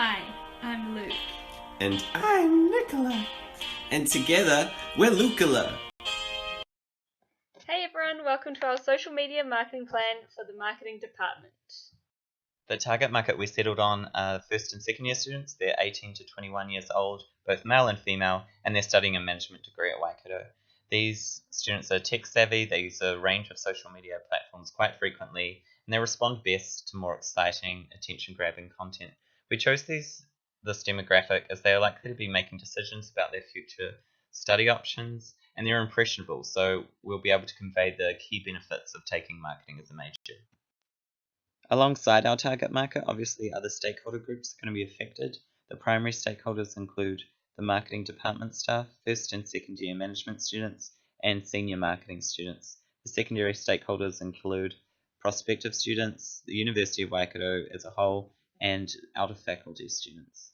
Hi, I'm Luke. And I'm Lukola. And together, we're Lukola. Hey everyone, welcome to our social media marketing plan for the marketing department. The target market we settled on are first and second year students. They're 18 to 21 years old, both male and female, and they're studying a management degree at Waikato. These students are tech savvy, they use a range of social media platforms quite frequently, and they respond best to more exciting, attention-grabbing content. We chose this demographic as they are likely to be making decisions about their future study options, and they're impressionable, so we'll be able to convey the key benefits of taking marketing as a major. Alongside our target market, obviously other stakeholder groups are going to be affected. The primary stakeholders include the marketing department staff, first and second year management students, and senior marketing students. The secondary stakeholders include prospective students, the University of Waikato as a whole, and out-of-faculty students.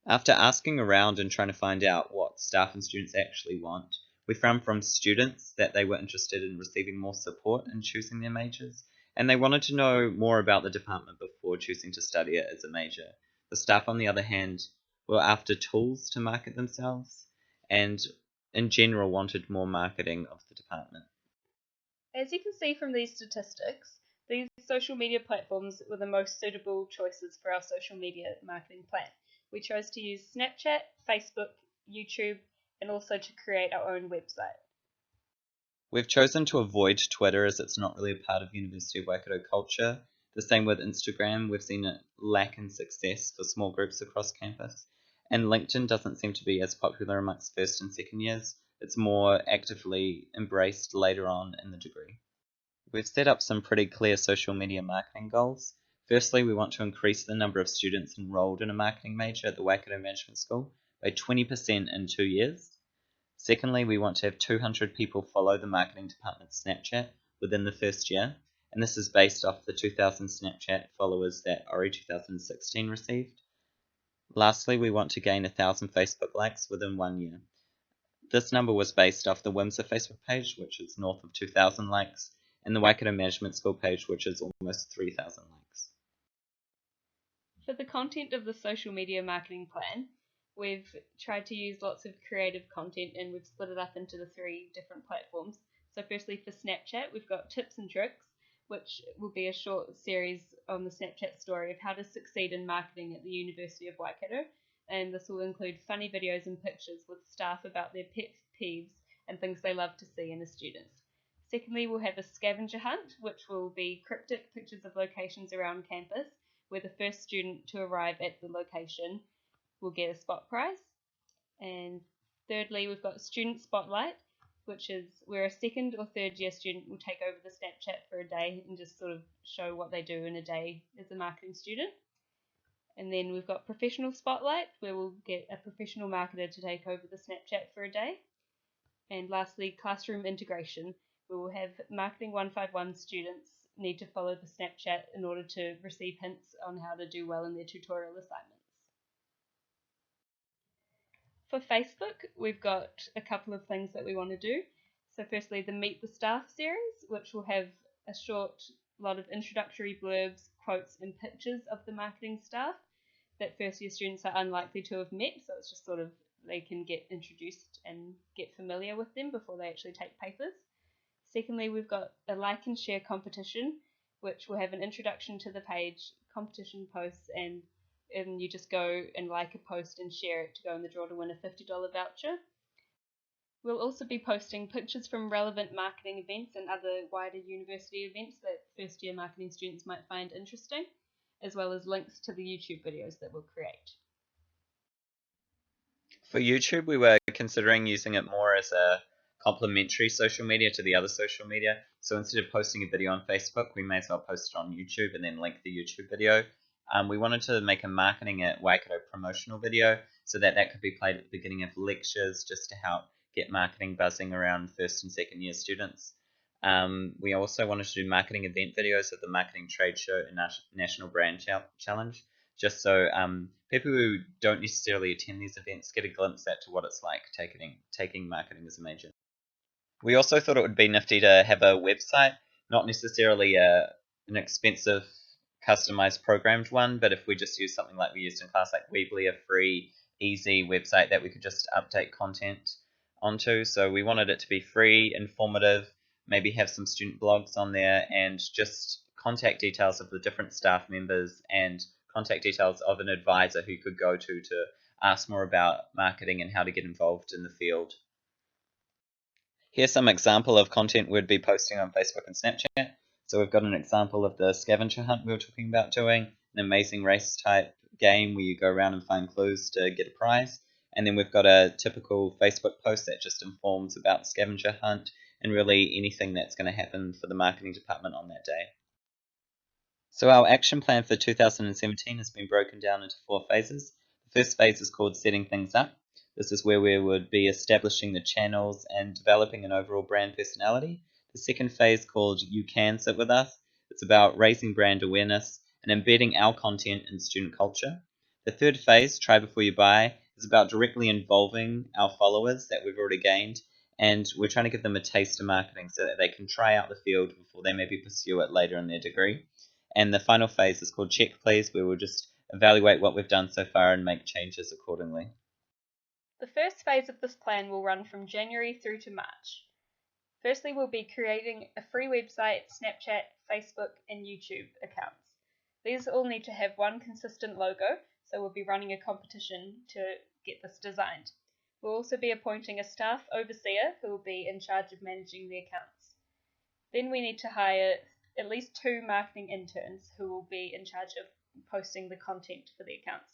After asking around and trying to find out what staff and students actually want, we found from students that they were interested in receiving more support in choosing their majors, and they wanted to know more about the department before choosing to study it as a major. The staff, on the other hand, were after tools to market themselves and, in general, wanted more marketing of the department. As you can see from these statistics, these social media platforms were the most suitable choices for our social media marketing plan. We chose to use Snapchat, Facebook, YouTube, and also to create our own website. We've chosen to avoid Twitter as it's not really a part of University of Waikato culture. The same with Instagram. We've seen it lack in success for small groups across campus. And LinkedIn doesn't seem to be as popular amongst first and second years. It's more actively embraced later on in the degree. We've set up some pretty clear social media marketing goals. Firstly, we want to increase the number of students enrolled in a marketing major at the Waikato Management School by 20% in 2 years. Secondly, we want to have 200 people follow the marketing department's Snapchat within the first year, and this is based off the 2,000 Snapchat followers that ORI 2016 received. Lastly, we want to gain 1,000 Facebook likes within 1 year. This number was based off the Windsor Facebook page, which is north of 2,000 likes, and the Waikato Management School page, which is almost 3,000 likes. For the content of the social media marketing plan, we've tried to use lots of creative content and we've split it up into the 3 different platforms. So firstly for Snapchat, we've got tips and tricks, which will be a short series on the Snapchat story of how to succeed in marketing at the University of Waikato. And this will include funny videos and pictures with staff about their pet peeves and things they love to see in the students. Secondly, we'll have a scavenger hunt, which will be cryptic pictures of locations around campus, where the first student to arrive at the location will get a spot prize. And thirdly, we've got Student Spotlight, which is where a second or third year student will take over the Snapchat for a day and just sort of show what they do in a day as a marketing student. And then we've got Professional Spotlight, where we'll get a professional marketer to take over the Snapchat for a day. And lastly, Classroom Integration, where we'll have Marketing 151 students need to follow the Snapchat in order to receive hints on how to do well in their tutorial assignments. For Facebook, we've got a couple of things that we want to do. So firstly, the Meet the Staff series, which will have a short lot of introductory blurbs, quotes, and pictures of the marketing staff that first year students are unlikely to have met, so it's just sort of they can get introduced and get familiar with them before they actually take papers. Secondly, we've got a like and share competition, which will have an introduction to the page, competition posts, and you just go and like a post and share it to go in the draw to win a $50 voucher. We'll also be posting pictures from relevant marketing events and other wider university events that first year marketing students might find interesting, as well as links to the YouTube videos that we'll create. For YouTube, we were considering using it more as a complementary social media to the other social media. So instead of posting a video on Facebook, we may as well post it on YouTube and then link the YouTube video. We wanted to make a marketing at Waikato promotional video so that could be played at the beginning of lectures just to help get marketing buzzing around first and second year students. We also wanted to do marketing event videos at the marketing trade show and national brand challenge, just so people who don't necessarily attend these events get a glimpse to what it's like taking marketing as a major. We also thought it would be nifty to have a website, not necessarily an expensive customized programmed one, but if we just use something like we used in class, like Weebly, a free, easy website that we could just update content onto. So we wanted it to be free, informative, maybe have some student blogs on there, and just contact details of the different staff members and contact details of an advisor who could go to ask more about marketing and how to get involved in the field. Here's some example of content we'd be posting on Facebook and Snapchat. So we've got an example of the scavenger hunt we were talking about doing, an amazing race type game where you go around and find clues to get a prize. And then we've got a typical Facebook post that just informs about the scavenger hunt and really anything that's going to happen for the marketing department on that day. So our action plan for 2017 has been broken down into 4 phases. The first phase is called setting things up. This is where we would be establishing the channels and developing an overall brand personality. The second phase, called You Can Sit With Us, it's about raising brand awareness and embedding our content in student culture. The third phase, Try Before You Buy, is about directly involving our followers that we've already gained, and we're trying to give them a taste of marketing so that they can try out the field before they maybe pursue it later in their degree. And the final phase is called Check Please, where we'll just evaluate what we've done so far and make changes accordingly. The first phase of this plan will run from January through to March. Firstly, we'll be creating a free website, Snapchat, Facebook, and YouTube accounts. These all need to have one consistent logo, so we'll be running a competition to get this designed. We'll also be appointing a staff overseer who will be in charge of managing the accounts. Then we need to hire at least 2 marketing interns who will be in charge of posting the content for the accounts.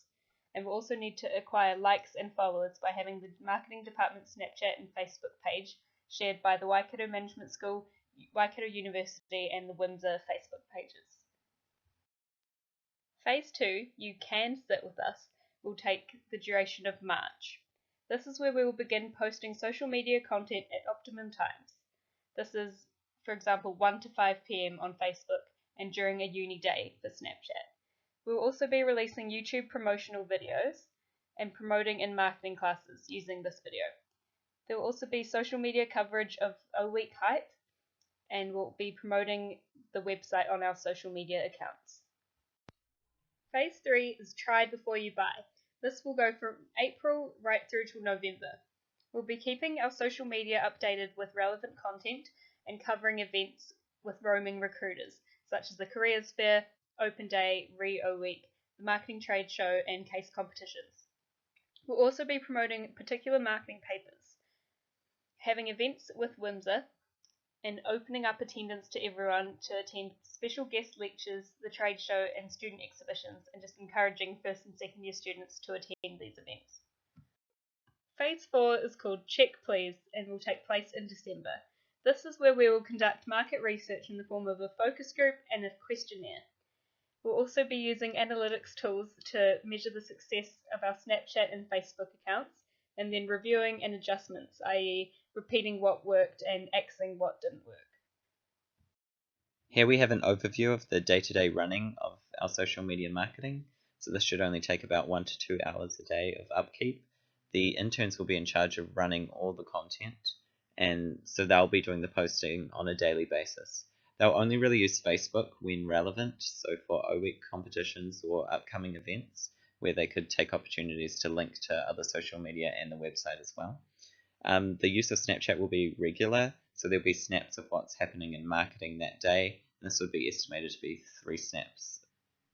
And we'll also need to acquire likes and followers by having the marketing department Snapchat and Facebook page shared by the Waikato Management School, Waikato University, and the Windsor Facebook pages. Phase 2, You Can Sit With Us, will take the duration of March. This is where we will begin posting social media content at optimum times. This is, for example, 1 to 5 p.m. on Facebook and during a uni day for Snapchat. We will also be releasing YouTube promotional videos and promoting in marketing classes using this video. There will also be social media coverage of O Week Hype, and we'll be promoting the website on our social media accounts. Phase 3 is Try Before You Buy. This will go from April right through till November. We'll be keeping our social media updated with relevant content and covering events with roaming recruiters, such as the Careers Fair, Open Day, Re-O Week, the Marketing Trade Show, and case competitions. We'll also be promoting particular marketing papers, having events with Windsor, and opening up attendance to everyone to attend special guest lectures, the trade show, and student exhibitions, and just encouraging first and second year students to attend these events. Phase 4 is called Check Please and will take place in December. This is where we will conduct market research in the form of a focus group and a questionnaire. We'll also be using analytics tools to measure the success of our Snapchat and Facebook accounts, and then reviewing and adjustments, i.e. repeating what worked and axing what didn't work. Here we have an overview of the day-to-day running of our social media marketing. So this should only take about 1 to 2 hours a day of upkeep. The interns will be in charge of running all the content, and so they'll be doing the posting on a daily basis. They'll only really use Facebook when relevant, so for O-Week competitions or upcoming events where they could take opportunities to link to other social media and the website as well. The use of Snapchat will be regular, so there'll be snaps of what's happening in marketing that day, and this would be estimated to be 3 snaps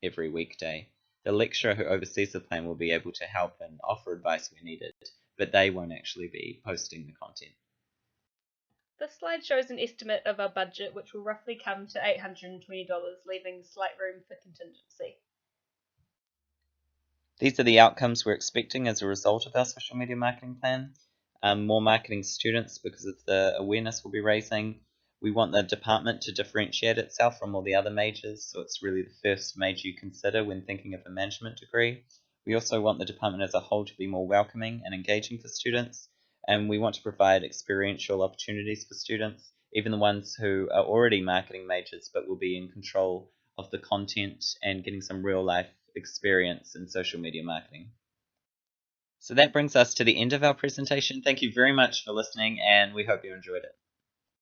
every weekday. The lecturer who oversees the plan will be able to help and offer advice where needed, but they won't actually be posting the content. This slide shows an estimate of our budget, which will roughly come to $820, leaving slight room for contingency. These are the outcomes we're expecting as a result of our social media marketing plan. More marketing students because of the awareness we'll be raising. We want the department to differentiate itself from all the other majors, so it's really the first major you consider when thinking of a management degree. We also want the department as a whole to be more welcoming and engaging for students, and we want to provide experiential opportunities for students, even the ones who are already marketing majors but will be in control of the content and getting some real life experience in social media marketing. So that brings us to the end of our presentation. Thank you very much for listening, and we hope you enjoyed it.